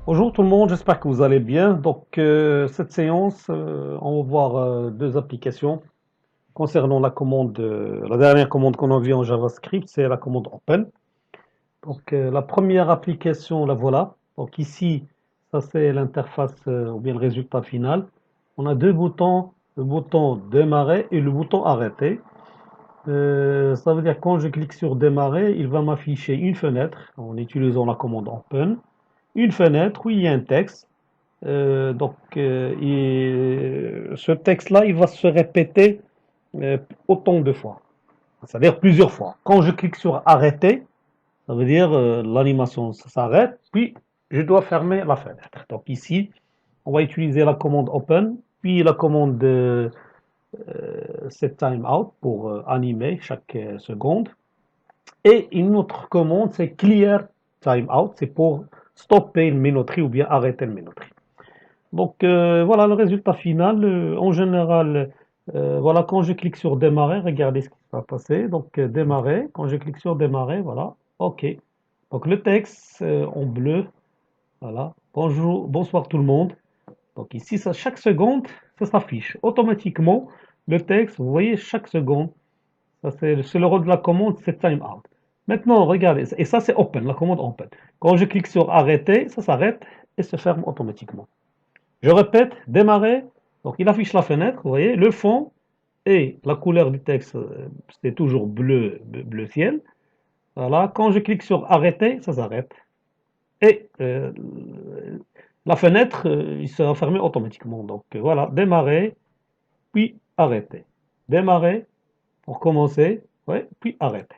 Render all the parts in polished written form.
Bonjour tout le monde, j'espère que vous allez bien. Cette séance, on va voir deux applications concernant la commande, la dernière commande qu'on a vue en JavaScript, c'est la commande Open. La première application, la voilà. Donc ici, ça c'est l'interface ou bien le résultat final. On a deux boutons, le bouton démarrer et le bouton arrêter. Ça veut dire que quand je clique sur démarrer, il va m'afficher une fenêtre en utilisant la commande Open. Une fenêtre où il y a un texte. Ce texte-là, il va se répéter autant de fois, c'est-à-dire plusieurs fois. Quand je clique sur arrêter, ça veut dire l'animation s'arrête, puis je dois fermer la fenêtre. Donc ici, on va utiliser la commande open, puis la commande set timeout pour animer chaque seconde. Et une autre commande, c'est clear timeout, c'est pour stopper une minoterie ou bien arrêter une minoterie. Voilà le résultat final. En général, voilà, quand je clique sur démarrer, regardez ce qui va passer. Démarrer, quand je clique sur démarrer, voilà, OK. Donc le texte en bleu, voilà, bonjour, bonsoir tout le monde. Donc ici, ça, chaque seconde, ça s'affiche automatiquement. Le texte, vous voyez, chaque seconde, ça c'est le rôle de la commande, c'est timeout. Maintenant, regardez, et ça c'est open, la commande open. Quand je clique sur arrêter, ça s'arrête et se ferme automatiquement. Je répète, démarrer. Donc il affiche la fenêtre, vous voyez, le fond et la couleur du texte, c'est toujours bleu ciel. Voilà, quand je clique sur arrêter, ça s'arrête. Et la fenêtre, il sera fermé automatiquement. Voilà, démarrer, puis arrêter. Démarrer pour commencer, ouais, puis arrêter.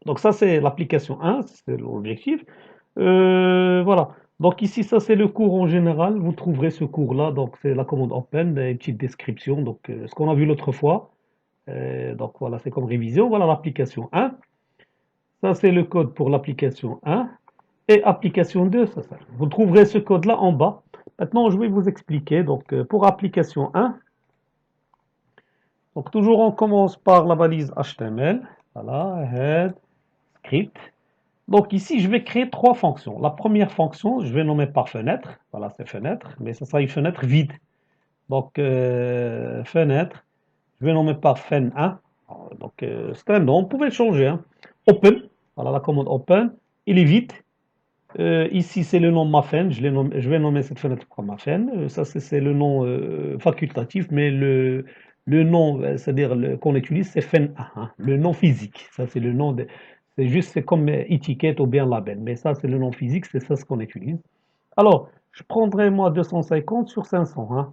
Donc ça c'est l'application 1, c'est l'objectif. Voilà. Donc ici, ça c'est le cours en général. Vous trouverez ce cours-là. Donc c'est la commande open, une petite description. Ce qu'on a vu l'autre fois. Donc voilà, c'est comme révision. Voilà l'application 1. Ça c'est le code pour l'application 1. Et application 2, ça. Vous trouverez ce code-là en bas. Maintenant, je vais vous expliquer. Pour application 1, donc toujours on commence par la valise HTML. Voilà, head, script. Donc ici, je vais créer trois fonctions. La première fonction, je vais nommer par fenêtre. Voilà, c'est fenêtre, mais ça sera une fenêtre vide. Fenêtre, je vais nommer par fen1. C'est un nom, vous pouvez le changer. Hein. Open, voilà la commande open. Il est vide. Ici, c'est le nom mafen. Je vais nommer cette fenêtre par mafen. Ça, c'est le nom facultatif, mais le nom, c'est-à-dire qu'on utilise, c'est fen1. Hein. Le nom physique. Ça, c'est le nom de. C'est juste, c'est comme étiquette ou bien label. Mais ça, c'est le nom physique, c'est ça ce qu'on utilise. Alors, je prendrai moi 250 sur 500. Hein.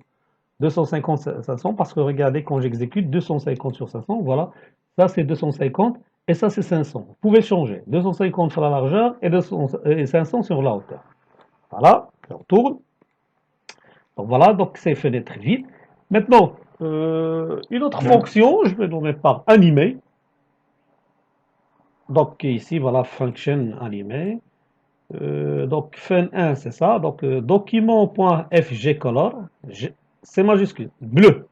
250 500 parce que regardez, quand j'exécute 250 sur 500, voilà. Ça, c'est 250 et ça, c'est 500. Vous pouvez changer. 250 sur la largeur et 500 sur la hauteur. Voilà, je retourne. Donc voilà, donc c'est fenêtre vide. Maintenant, une autre fonction, je vais nommer par animé. Donc ici, voilà, function animé. Donc fun1, c'est ça. Document.fgcolor, c'est majuscule, bleu.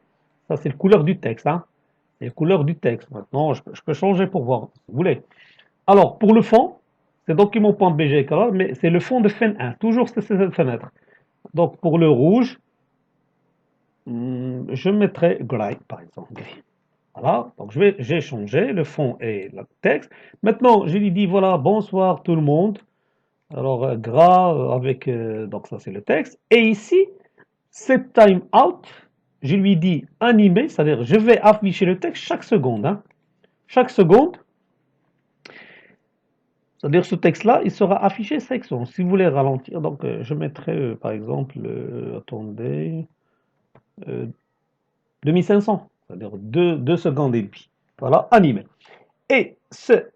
Ça, c'est la couleur du texte. Hein. C'est la couleur du texte. Maintenant, je peux changer pour voir, si vous voulez. Alors, pour le fond, c'est document.bgcolor, mais c'est le fond de fun1. Toujours c'est cette fenêtre. Donc, pour le rouge, je mettrai gray, par exemple. Gris. Voilà, donc j'ai changé le fond et le texte. Maintenant, je lui dis, voilà, bonsoir tout le monde. Alors, gras avec, donc ça c'est le texte. Et ici, set time out, je lui dis animer, c'est-à-dire je vais afficher le texte chaque seconde. Hein. Chaque seconde, c'est-à-dire ce texte-là, il sera affiché chaque seconde. Si vous voulez ralentir, donc je mettrai par exemple, attendez, 2500, c'est-à-dire 2 secondes et demie. Voilà, animé. Et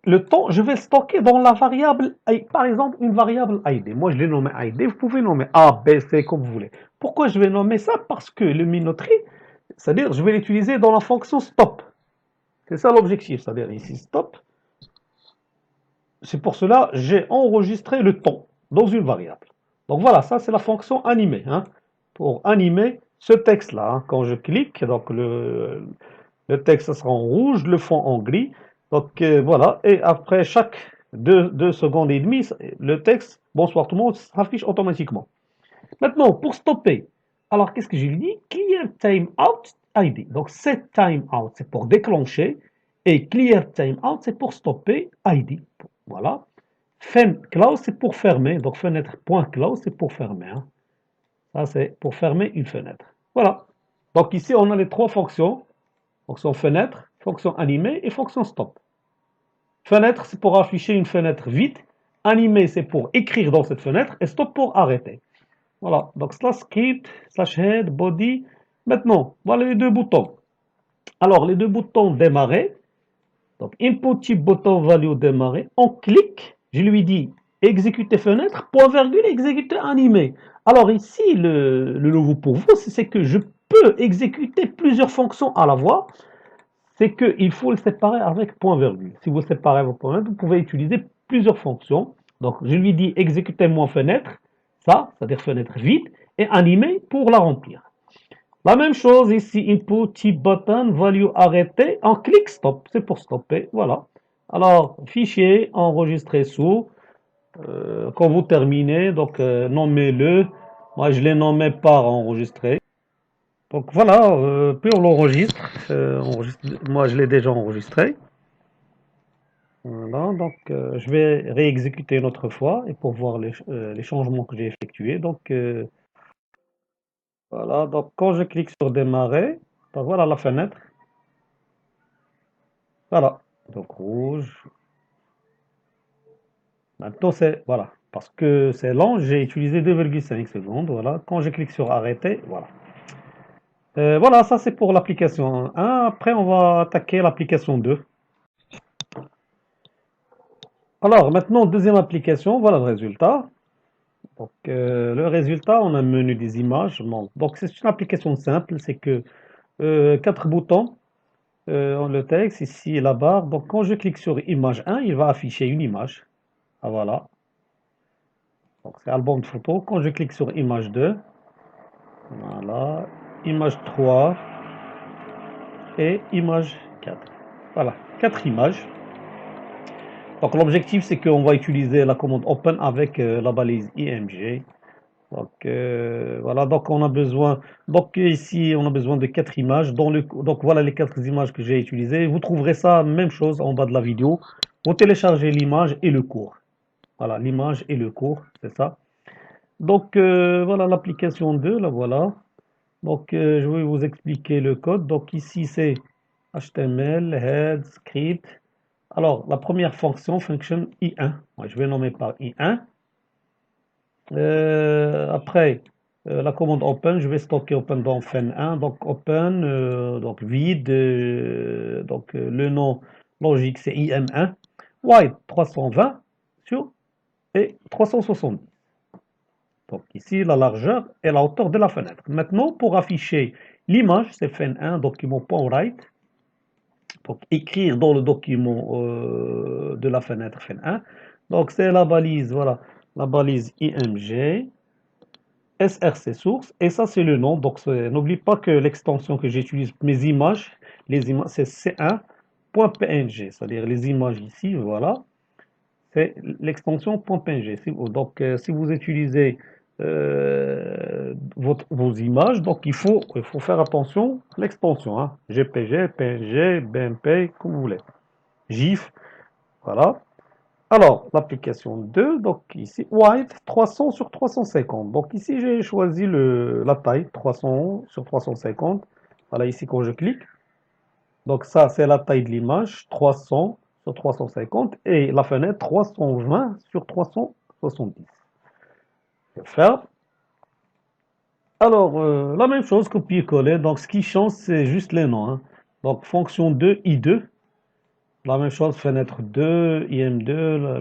le temps, je vais le stocker dans la variable, par exemple, une variable ID. Moi, je l'ai nommé ID. Vous pouvez nommer A, B, C, comme vous voulez. Pourquoi je vais nommer ça? Parce que le minoterie, c'est-à-dire, je vais l'utiliser dans la fonction stop. C'est ça l'objectif, c'est-à-dire ici stop. C'est pour cela que j'ai enregistré le temps dans une variable. Donc voilà, ça c'est la fonction animer. Hein, pour animer ce texte-là. Hein. Quand je clique, donc Le texte ça sera en rouge, le fond en gris. Donc voilà, et après chaque 2 secondes et demie, le texte, bonsoir tout le monde, s'affiche automatiquement. Maintenant, pour stopper, alors qu'est-ce que je lui dis? Clear timeout ID. Donc set timeout, c'est pour déclencher, et clear timeout, c'est pour stopper ID. Voilà. Fin close, c'est pour fermer. Donc fenêtre point close, c'est pour fermer, hein. Ça, c'est pour fermer une fenêtre. Voilà. Donc ici, on a les trois fonctions. Fonction fenêtre, fonction animée et fonction stop. Fenêtre, c'est pour afficher une fenêtre vide. Animé, c'est pour écrire dans cette fenêtre. Et stop pour arrêter. Voilà. Donc slash script, slash head, body. Maintenant, voilà les deux boutons. Alors, les deux boutons démarrer. Donc, input type button value démarrer. On clique. Je lui dis exécuter fenêtre, point virgule, exécuter animé. Alors ici, le nouveau pour vous, c'est que je peux exécuter plusieurs fonctions à la fois. C'est qu'il faut le séparer avec point virgule. Si vous le séparez avec point virgule, vous pouvez utiliser plusieurs fonctions. Donc, je lui dis exécutez-moi fenêtre, ça, c'est-à-dire fenêtre vide, et animé pour la remplir. La même chose ici, input, type button, value arrêté, en clic stop, c'est pour stopper, voilà. Alors, fichier, enregistré sous, quand vous terminez, donc nommez-le, moi je l'ai nommé par enregistré. Donc voilà, puis on l'enregistre, moi je l'ai déjà enregistré. Voilà, donc je vais réexécuter une autre fois et pour voir les changements que j'ai effectués. Donc voilà, donc quand je clique sur démarrer, donc voilà la fenêtre. Voilà, donc rouge. Maintenant c'est, voilà, parce que c'est lent, j'ai utilisé 2,5 secondes. Voilà, quand je clique sur arrêter, voilà. Voilà, ça c'est pour l'application 1. Après, on va attaquer l'application 2. Alors maintenant, deuxième application, voilà le résultat. Donc le résultat, on a un menu des images. Bon, donc c'est une application simple, c'est que 4 boutons, le texte, ici la barre. Donc quand je clique sur image 1, il va afficher une image. Ah voilà. Donc c'est album de photos. Quand je clique sur image 2, voilà, image 3 et image 4. Voilà, 4 images. Donc l'objectif c'est qu'on va utiliser la commande open avec la balise img. Donc voilà, donc on a besoin, donc ici on a besoin de 4 images. Donc voilà les 4 images que j'ai utilisées. Vous trouverez ça, même chose en bas de la vidéo. Vous téléchargez l'image et le cours. Voilà, l'image et le cours, c'est ça. Donc voilà l'application 2, la voilà. Donc je vais vous expliquer le code. Donc ici c'est HTML, head, script. Alors la première fonction, function i1. Moi, je vais nommer par i1. Après, la commande open, je vais stocker open dans fun1. Donc open, donc vide, donc le nom logique c'est im1. Wide 320 sur et 370. Donc ici la largeur et la hauteur de la fenêtre. Maintenant pour afficher l'image, c'est fun1 document.write. Donc écrire dans le document de la fenêtre fun1. Donc c'est la balise, voilà, la balise img. SRC source, et ça c'est le nom, donc n'oublie pas que l'extension que j'utilise mes images, les images c'est c1.png, c'est-à-dire les images ici, voilà, c'est l'extension .png. Donc si vous utilisez vos images, donc il faut faire attention à l'extension, hein, GPG, PNG, BMP, comme vous voulez, GIF, voilà. Alors, l'application 2, donc ici, White 300 sur 350. Donc ici, j'ai choisi la taille 300 sur 350. Voilà, ici, quand je clique. Donc ça, c'est la taille de l'image, 300 sur 350. Et la fenêtre, 320 sur 370. Je vais faire. Alors, la même chose, copier-coller. Donc, ce qui change, c'est juste les noms, hein. Donc, fonction 2, I2. La même chose, fenêtre 2, IM2,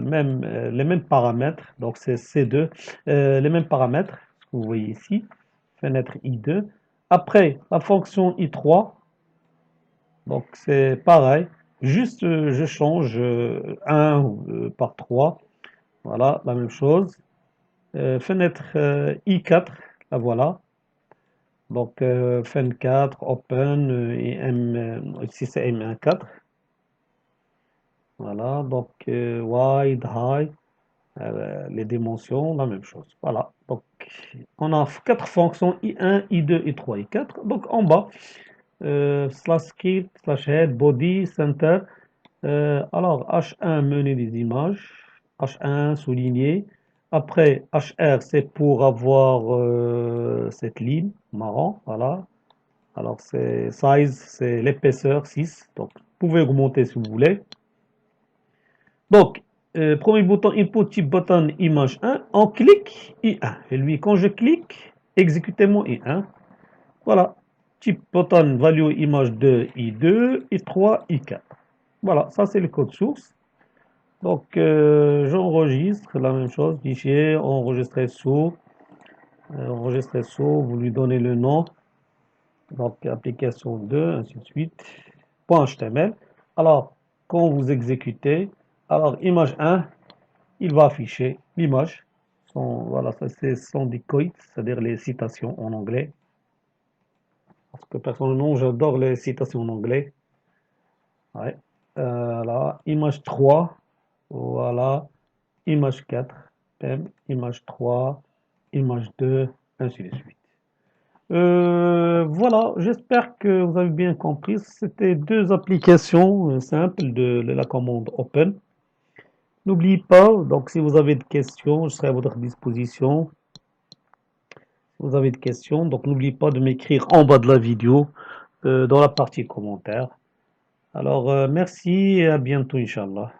les mêmes paramètres. Donc c'est C2, les mêmes paramètres, ce que vous voyez ici. Fenêtre I2. Après, la fonction I3. Donc c'est pareil. Juste, je change 1 par 3. Voilà, la même chose. Fenêtre I4, la voilà. Donc, FEN4, Open, et ici c'est M14. Voilà, donc wide, high, les dimensions, la même chose. Voilà, donc on a 4 fonctions I1, I2, I3, I4. Donc en bas, slash script, slash head, body, center. Alors H1, mener des images. H1, souligné. Après, HR, c'est pour avoir cette ligne marron. Voilà. Alors, c'est size, c'est l'épaisseur 6. Donc, vous pouvez augmenter si vous voulez. Donc, premier bouton input type button image 1, on clique I1. Et lui, quand je clique, exécutez mon I1. Voilà. Type button value image 2, I2, I3, I4. Voilà, ça c'est le code source. Donc, j'enregistre la même chose, fichier, enregistrer sous, vous lui donnez le nom, donc application 2, ainsi de suite, .html. Alors, quand vous exécutez, alors image 1, il va afficher l'image. Voilà, ça ce sont des quotes, c'est-à-dire les citations en anglais. Parce que personnellement, j'adore les citations en anglais. Ouais. Là, image 3, voilà, image 4, image 3, image 2, ainsi de suite. Voilà, j'espère que vous avez bien compris. C'était deux applications simples de la commande Open. N'oubliez pas, donc si vous avez des questions, je serai à votre disposition. Si vous avez des questions, donc n'oubliez pas de m'écrire en bas de la vidéo, dans la partie commentaires. Alors, merci et à bientôt, Inch'Allah.